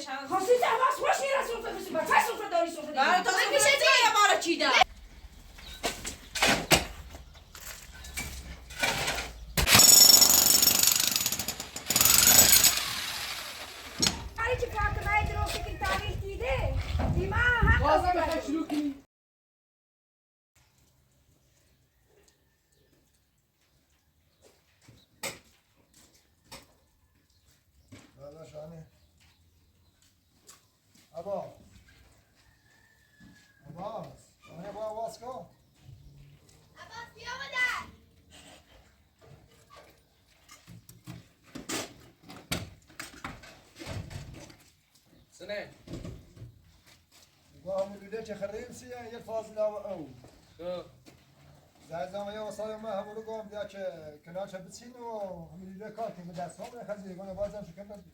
شما خواستی تماس باشی را سفره بسی با چه سفره داری سفره داری برای تو من سفره دیگه ما رو چیدم برای چی فاطمه درسته که تاریخ دیده دیما هم بازم بخواه شروع کنی دادا شانه عباس شانه با آواز کن عباس بیا مادر. سنه نگاه همون لوله که خریم سیه یک فاضل او خب زرزام یه وصای ما همون رو گم بیا که کنار چه بچین و همون لوله کار کنیم دست هم نخزی یگانه بازم شکم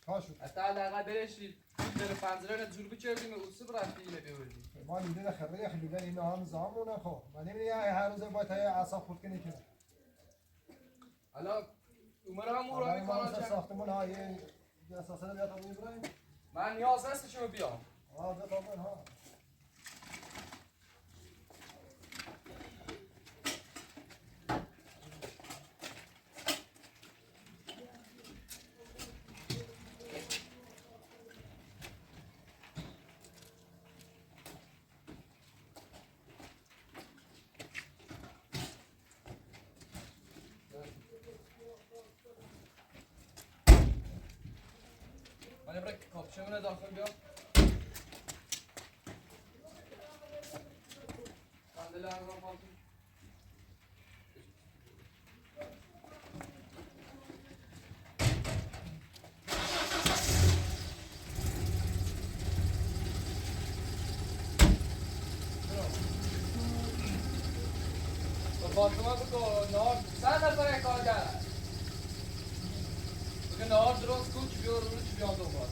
کار شد حتی حداقل برشید در پنجره جور بچردیم و اصول رفتی اینه بیوردیم ما لوله خریم خیلی لوله اینا هم زامونه خب من نمیدونم هر روز باید های اعصاب خود کنی که حالا عمر هم او را ما میکنم مثل ساختمون های اساسا بیاد هم میبریم من نیاز هست شما بیام بیاد هم ها من برای کاپشن داخل بیام کندل هم را پاکی فاطمه بگو نهار چند نفر کار کرد بگو نهار درست کن چی بیا رو چی بیان دوبار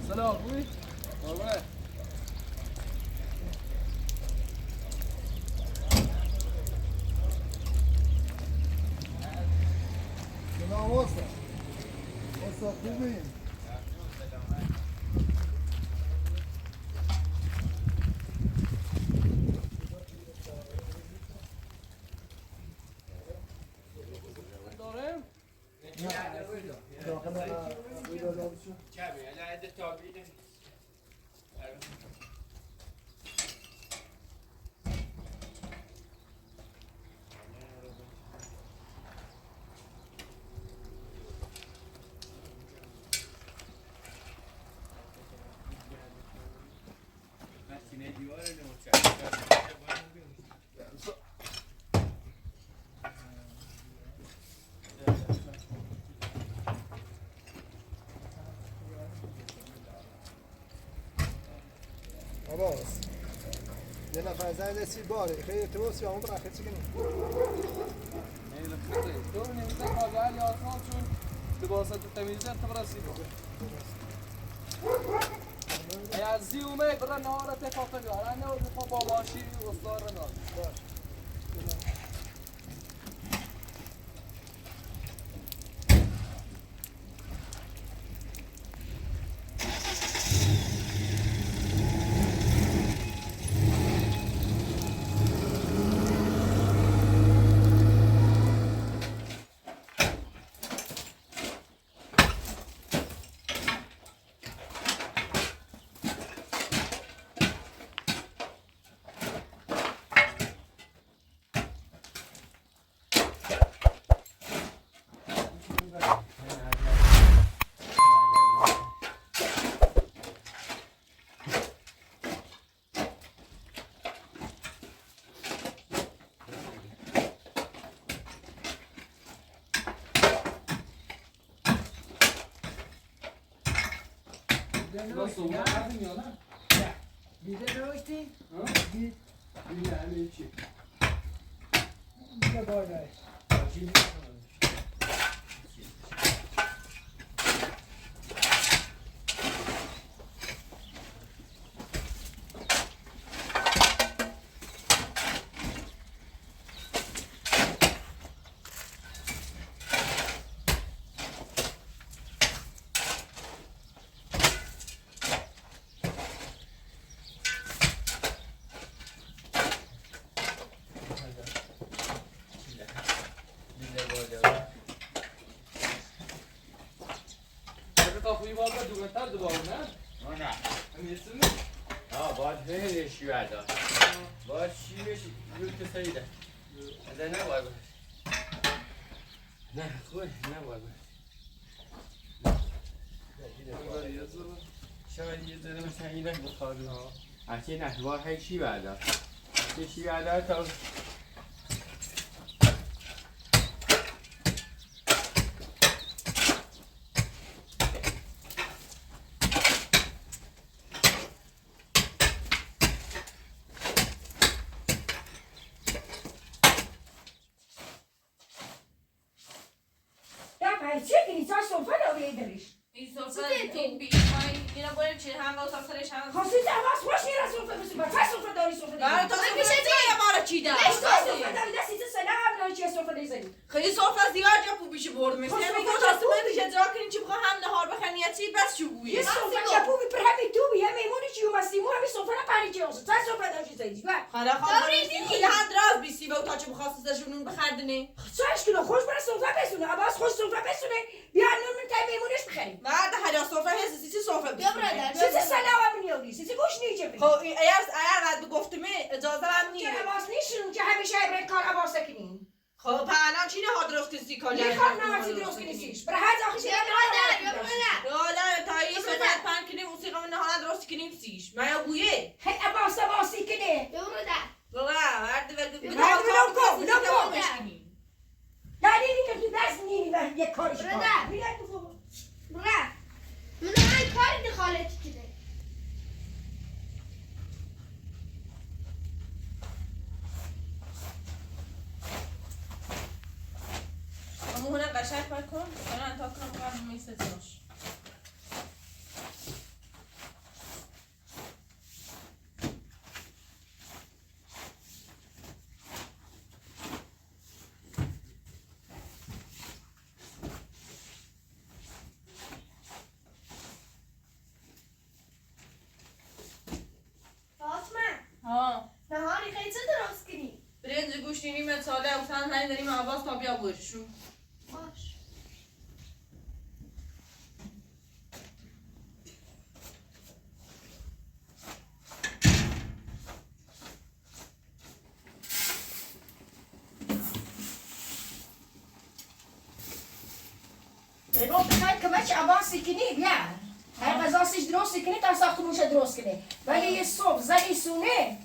سلام خوبی؟ قربونه سلام واسه خوبی دارم؟ داخل Tabii, herhalde tabii de. Sine diyor öyle uçak. عباس یه نفر زنگ سی باره خیلی تو سی همون برای خیلی چی کنی خیلی خوبه تو نمیده کارگاه یا آسمان چون لباسات تمیزی تو برسید از زیومه برای نهارت فاقه بیارن و باباشی اصلا رو نهار بلا صبح رفتیم یا نه؟ بیده روشتی؟ ها؟ بید بیا همین چی؟ بیده بالای اگه تا خویی باید باید دوگتر دوباره نه؟ نه همین اسم باید خیلی شیوه داد باید شیوهش روی کسایی ده از این نباید باید نه خوی نباید باید شاید یه ذره مثلا اینه بخواد اصلا نه باید خیلی شیوه داد یه شیوه داد تا چه کنی تا سوفا رو بیدریش این سفره این بیشتری اینا باید چه هم و سفرش هم خاصی تماس باش نیره سوفا بسی با تا سوفا داری سوفا برای داری تا سفره چیه بارا چیده تا سوفا داری دستی تو سلام نایی چه سوفا نیزنی خیلی سفره زیاد جا پو بیشه برد مثل خب، میگه سفره تا چه سفره خوبی؟ دیگه جا کنین چی بخواه هم نهار بخواه نیتی بس چو بویه یه سوفا چپو بی پر همی تو بی هم ایمونی چی اومد سیمو همی سوفا رو پنی چی آسو تا سوفا داری زدی و خاله خواهد خیلی هم دراز بیسی و تا چه بخواستش نون بخردنه سوش کلو خوش برای سوفا بسونه عباس خوش سوفا بسونه بیا نون من تای میمونش بخریم مرد هر سفره هست سی سفره بیا برادر سیسی سلام هم نیوری سیسی گوش نیچه بی خب اگر قد گفتمه اجازه هم که نیره عباس نیشون که همیشه برای کار عباس کنین خب الان چی نه درست کسی کار میخوام نمازی درست کنی سیش برای هر آخیش بیا برادر بیا برادر یادم تا این سفره پن کنیم موسیقی من نهار درست کنیم سیش من یا بویه هی عباس عباسی کنه بیا برادر بابا مرد ولگو یعنی اینکه تو دست نیمی و یک کارش کار برادر. میره تو فوق برادر من من کاری خالتی کده اما هونه قشنگ پر کن انا انتا کنم قرد میسته باش فاطمه ها نهاری خیلی چه درست کنی برنج گوشتینی مثاله و سن هنی داریم عباس تا بیا برشون باش نگاه بخواید که بچه عباسی کنی بیا هر غذاسیش درست کنی تا ساختمونش درست کنی ولی یه صبح زنی سونه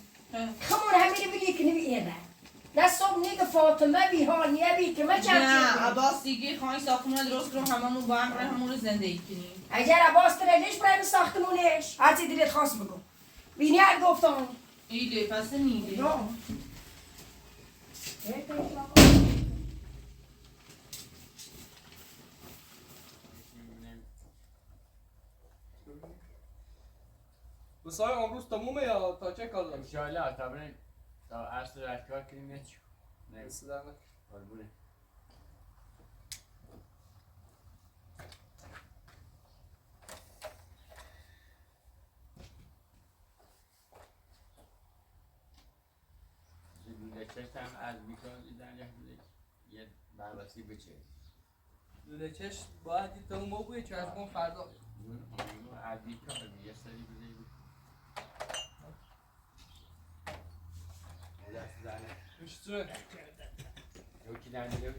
خمون همینی بگی کنی بی ایره نه صبح نیگه فاطمه بی هانیه بی که من نه عباس دیگه خواهی ساختمون درست کنم هممون با هم برای همون رو زندگی کنیم اگر عباس ترنش برای ساختمونش هرچی دلت خواست بگو بینی هر گفتم ایده پس نیده یا بسای امروز تمومه یا تا چه کار دارم؟ انشاءالله تا بریم تا عصر رفتگاه کنیم نچو دست در نکنه. قربونه لوله چشت هم از بیکار دیدن یه بربسی بچه لوله چشم باید یه تموم بگویه چه از کن فردا اون از بیکار یه سری بزنی دست زنه مشتره یکی دنده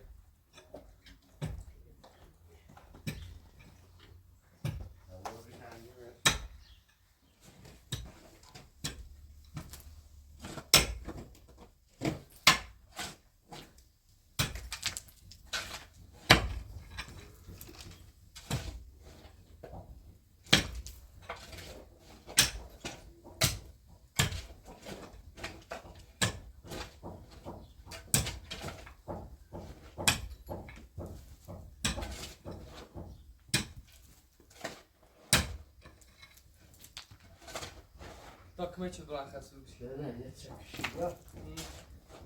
کمی چه دوران خسته بشی نه یه چه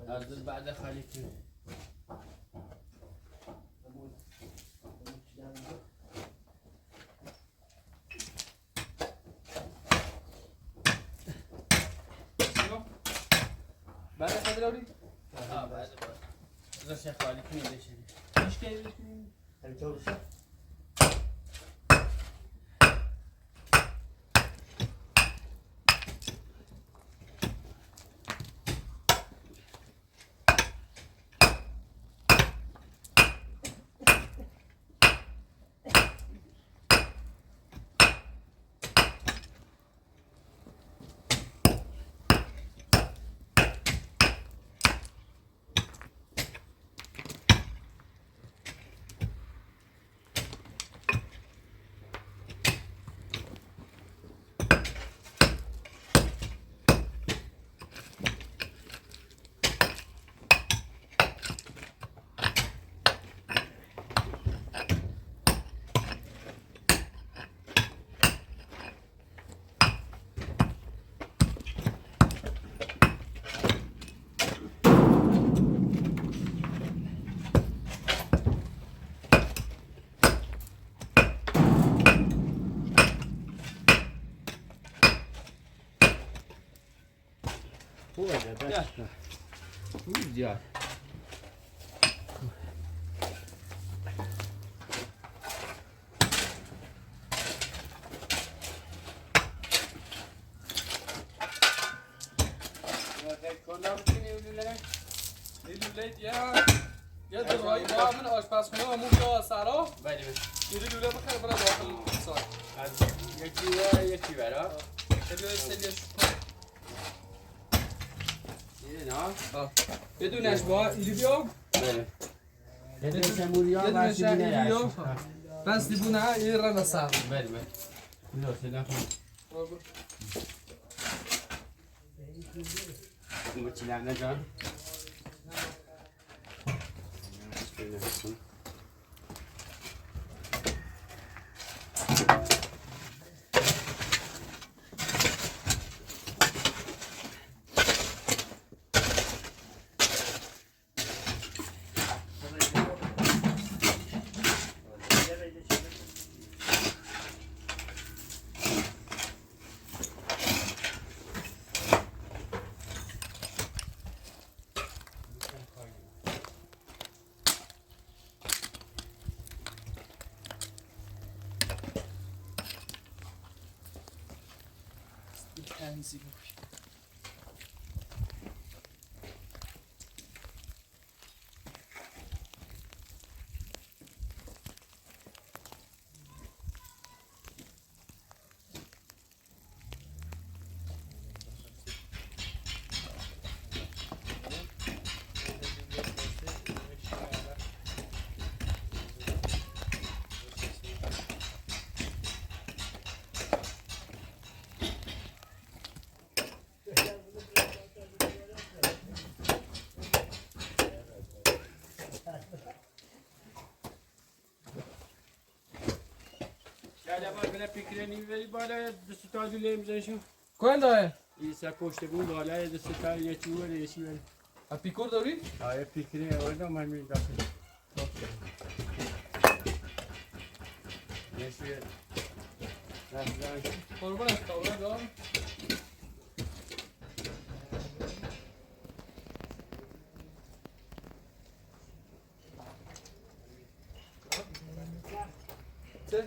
از دل بعد خالی کنی بعد خالی داری؟ بعد ازش خالی کنی بشید مشکلی بکنیم همینطور بشه خوبه ده خوب زیاد یه درایی با همون آشپزخونه همون بیا سرا بله یه لوله بخیر برای داخل سال از یکی برا یه لوله سلیش یه نه بدونش با ایلی بیا بله یه دونه شموریا یه دونه بستی بینه شهریو بس دیبونه یه رن سر بله بله درسته نکن اون بچی لعنه جان Kenzie. بله پیکره نیوری بالا دست تا دوله میزنشون Quando این سر پشت بون بالا دست تا یه چوره یه چی A picor داری؟ آیا پیکره آورده من می داخل نشویه رفتن قربونت تاوره دار چه؟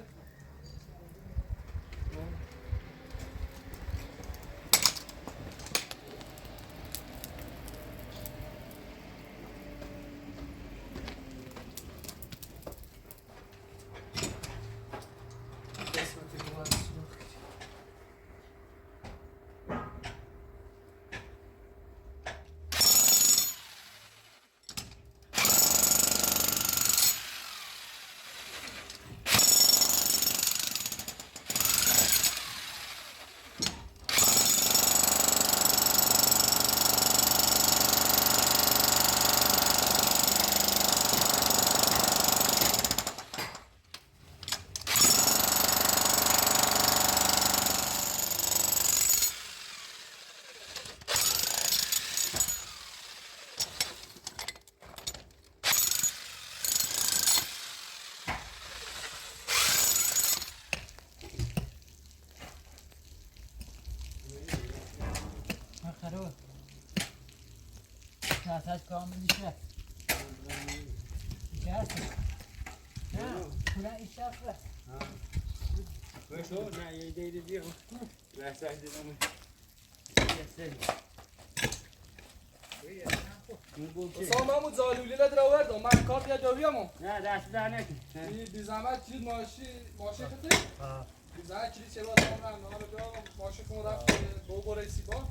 دستش کامل میشه هستی نه پولا این شفره بشو نه یه دیگه دیگه بحثه دیدم حسام محمود زالولی نداره آوردم من کارت یا جاویمم نه دست در نکن بی زحمت چیز ماشی خطه بی زحمت چیز چه باید هم نه رو جا ماشی کن رفت دو باره سیبا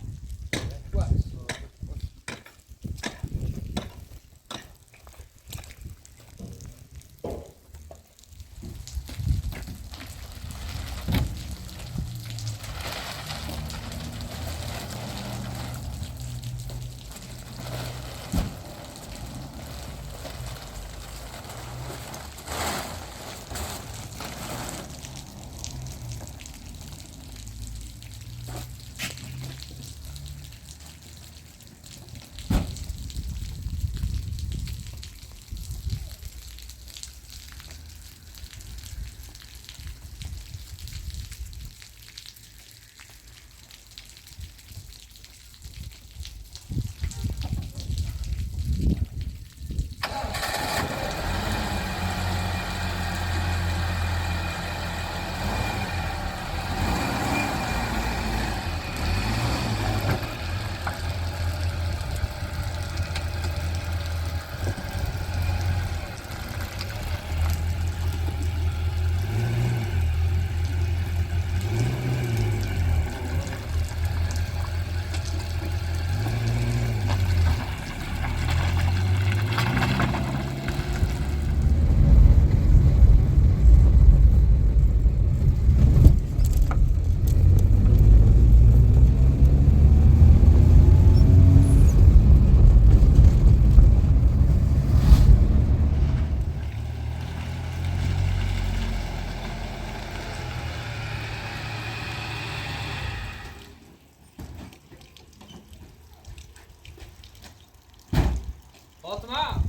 فاطمه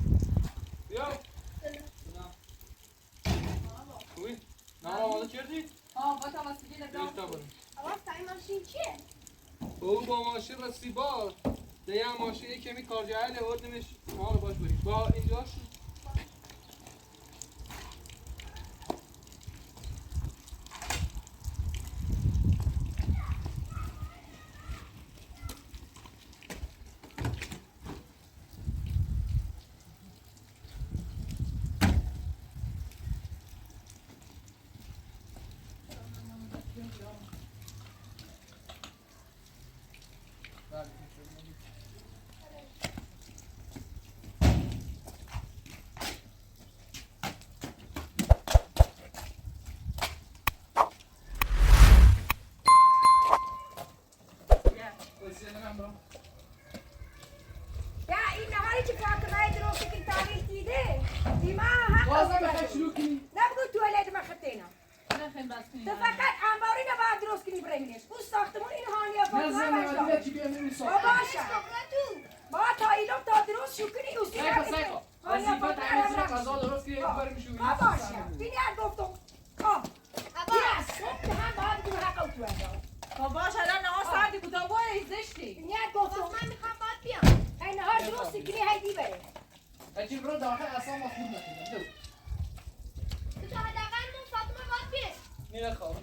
بیا خوبی؟ نه آماده کردی؟ با تماسیگی نگاه بیشتر بریم آقا تایی ماشین چیه؟ اون با ماشین رسی با دیگه هم ماشین یک کمی کار جهله آوردیمش ما رو باش بریم با اینجا شد یا این نهاری که فاطمه درست که تاریخ دیده دیما حق بازم بخیر شروع کنی نبگو توالت ما خطینا نه خیلی بس کنی تو فقط انباری نباید درست کنی برمینش اون ساختمون این هانیا فاطمه باشه با باشه با تا ایلوم تا درست شو کنی اوسی هانیا فاطمه با باشه بینی هر گفتم یس هم باید دو حق او تو انجام با باش الان نه ساعتی بود تو باید زشتی بینی هر گفتم من میخوام باید بیام. این نهار درست کنی هیدی بره برو داخل اصلا ما خود نکنیم تو تا حداقل من فاطمه باید بیام. میره خوابش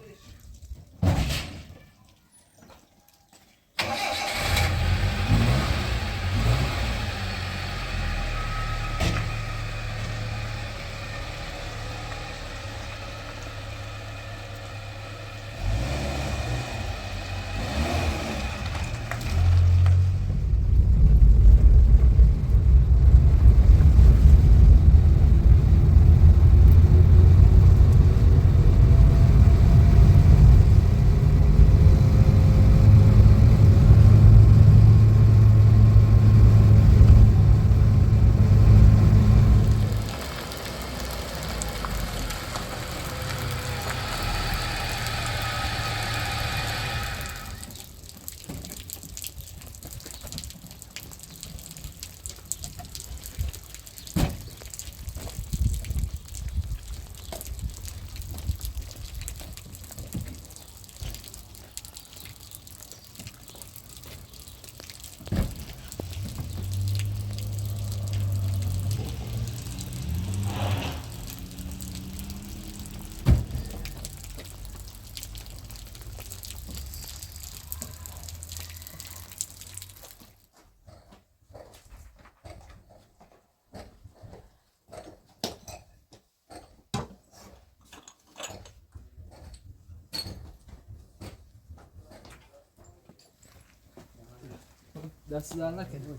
دست در نکنی.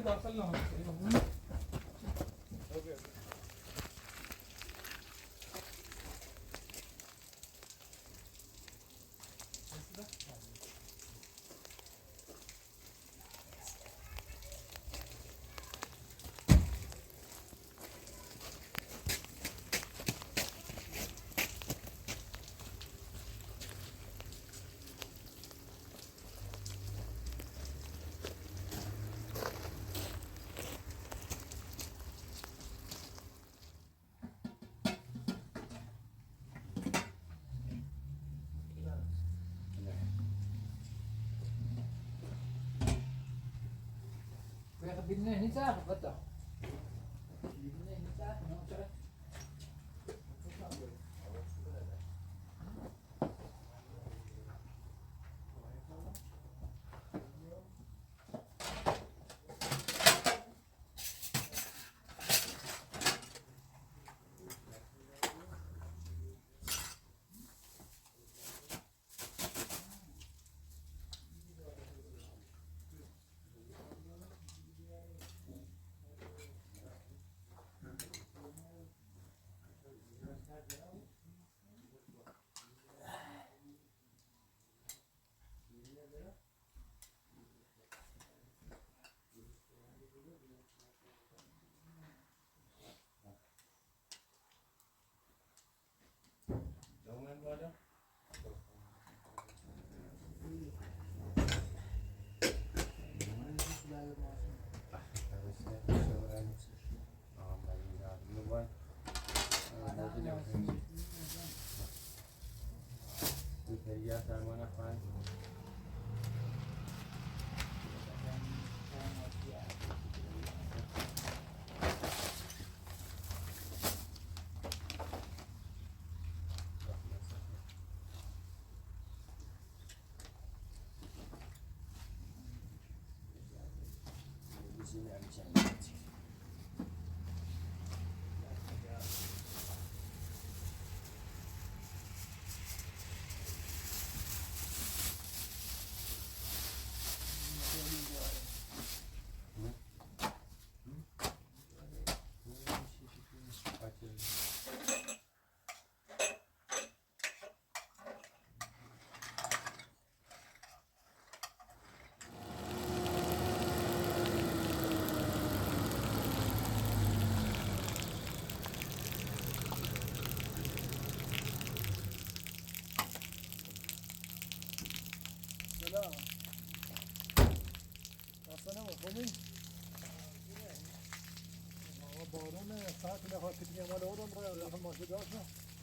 داخل نه بالله نتاخذ بطل بالله نتاخذ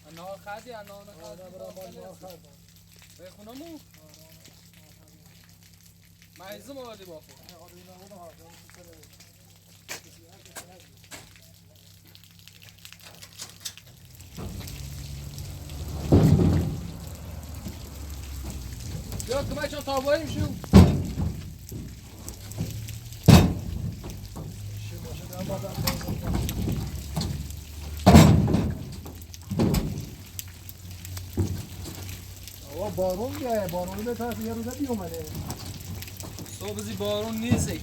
انا خدی انا خدی به خونمو معزم آوردی با خود بیا کمک چون تابایی میشو بارون بیایه بارون به طرف یه روزه بیومده صبح زی بارون نیزی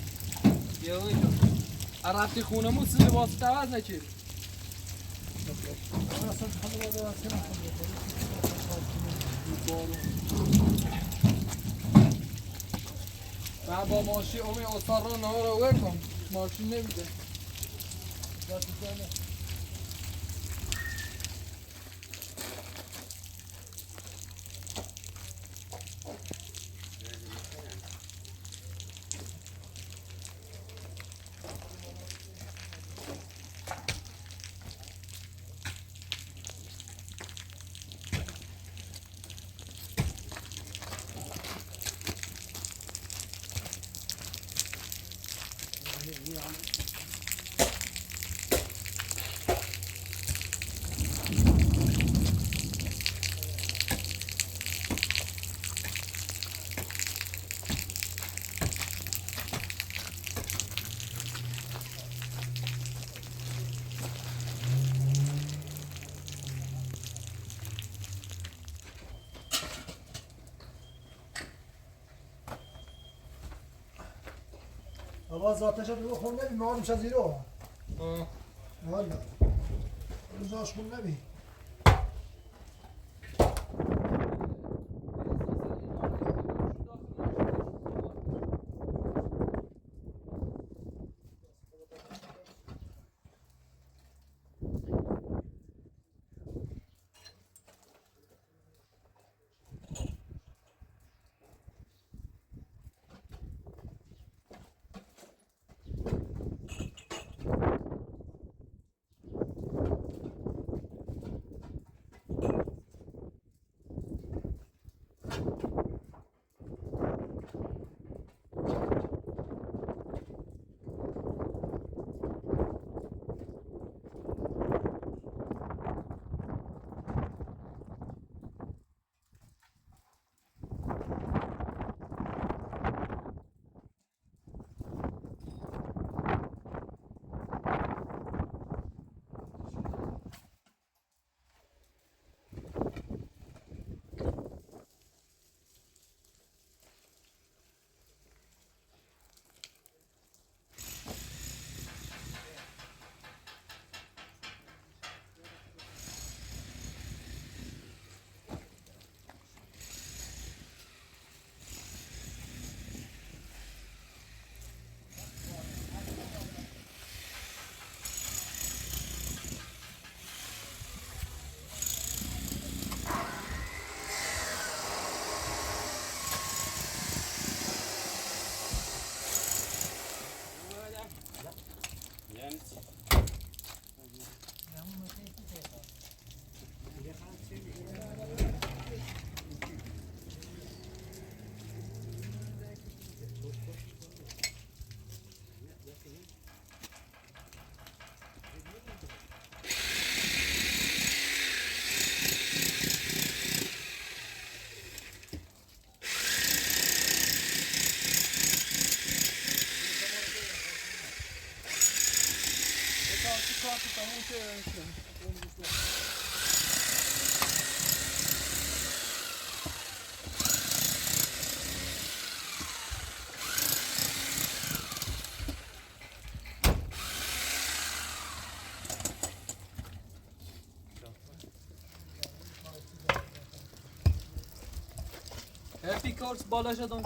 یه روی جون رفتی خونمون سیزی واسه توز نکیری من با ماشی امی اصار رو نها رو وکم ماشین نمیده آقا ذاتش رو خون نبی ما میشه زیرو والا روزاش خون نبی هپی کارت بالا شدم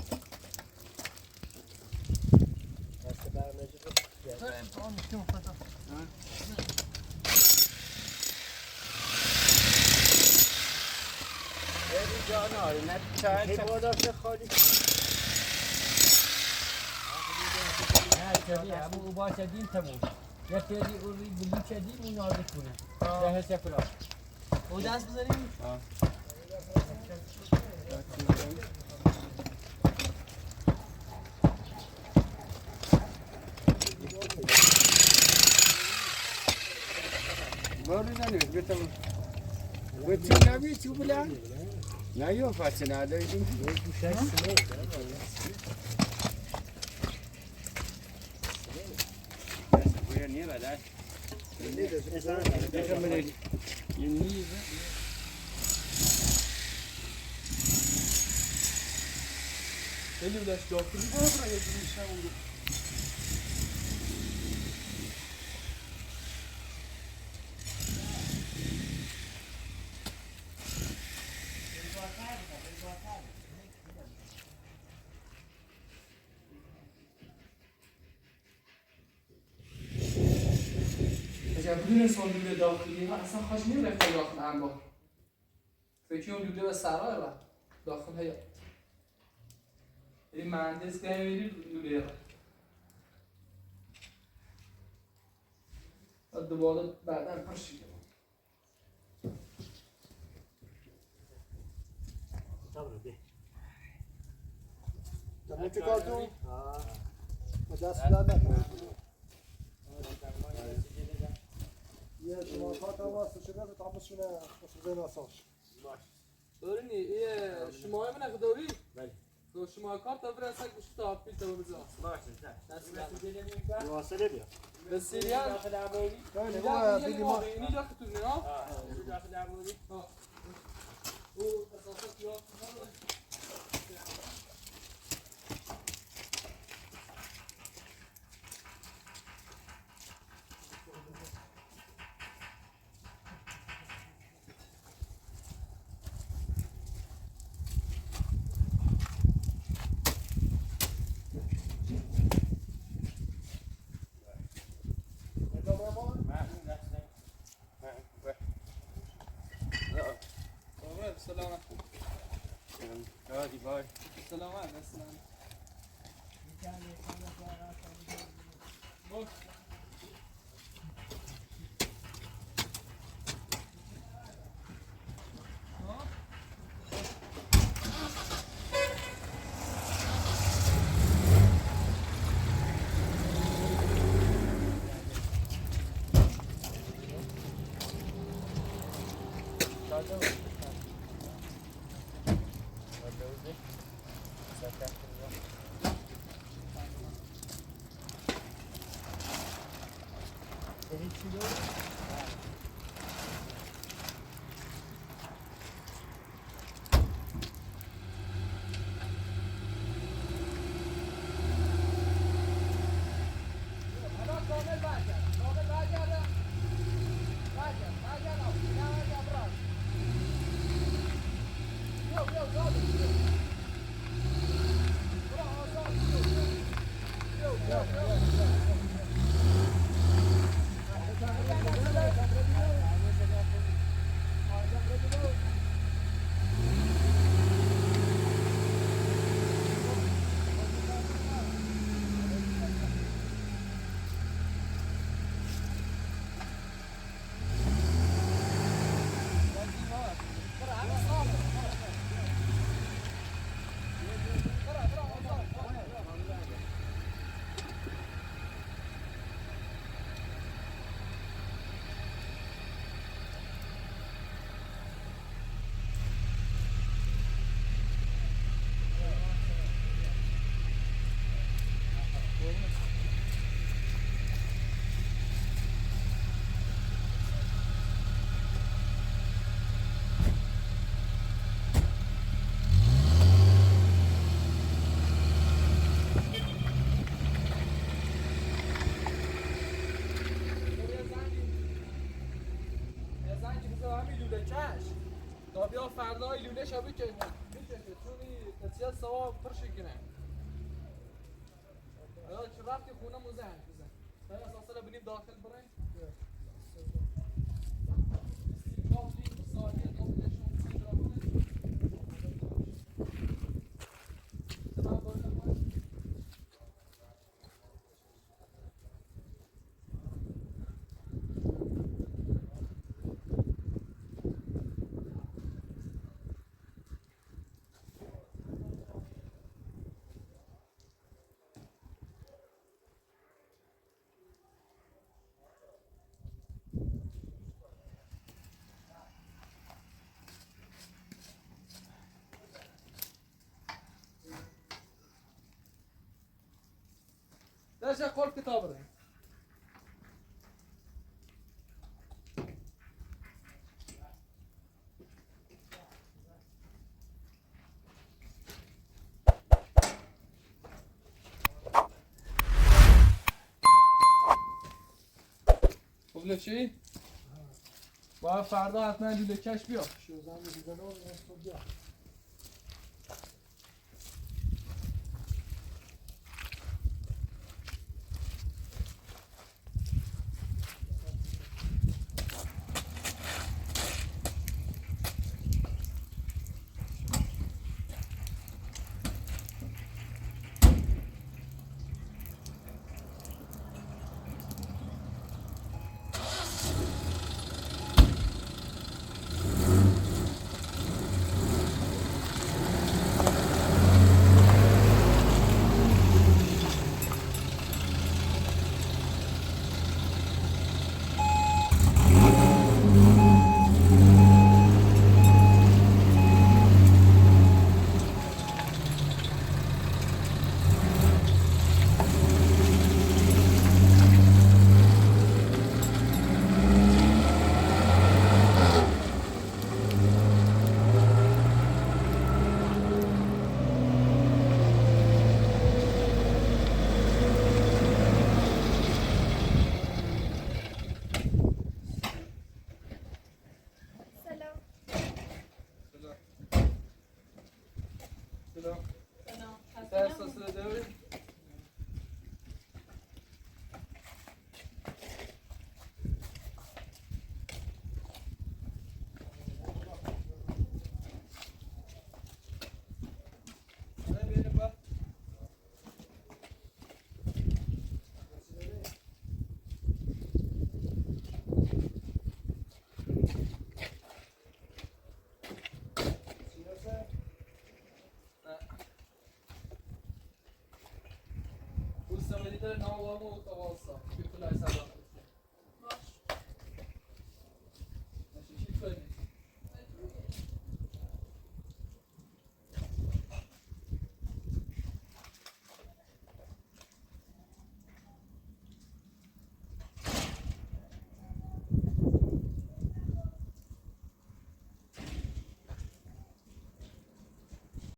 ابو باشدین تموم یه پیری اوری بلی چدیم اون نازک کنه ده هست یکلا او دست بزنیم بارو زنیم گفتم گفتم نبی چو بلا نه یو فاچه نداریم بویا نیه بدر یه نیزه خیلی بودش داخلی برای یه جوریش نمونده اگر بدون انسان دوده داخلی ها اصلا خواهش نمیرفته داخل انبار فکر اون دوده به سرای را داخل هیا یعنی مهندس گاهی میری دوده را دوباره بعدا پاشی تمام چه کار تو؟ دست در نکنه یه شما کار تا واسه شده به تامشونه خصوصا ناساش دارینی یه شماهای من اگه داری؟ بله تو شما کار تا برای سگ بشت تا پیل تا بزن باشه واصله بیا به سیریان خیلی خوبه بیدی ما اینی جا که تو نه او اساسا کیات باش سلامت هستم. باش. بیا فردای لوله شبی که چونی کسیت سوا پرشی کنه یا چه رفتی خونه مزن تا اساسا بینیم داخل برای درجة قول كتاب ده قبل چی؟ باید فردا حتما لوله کش بیا شوزن دیگه رو بیا ناوم و تواصل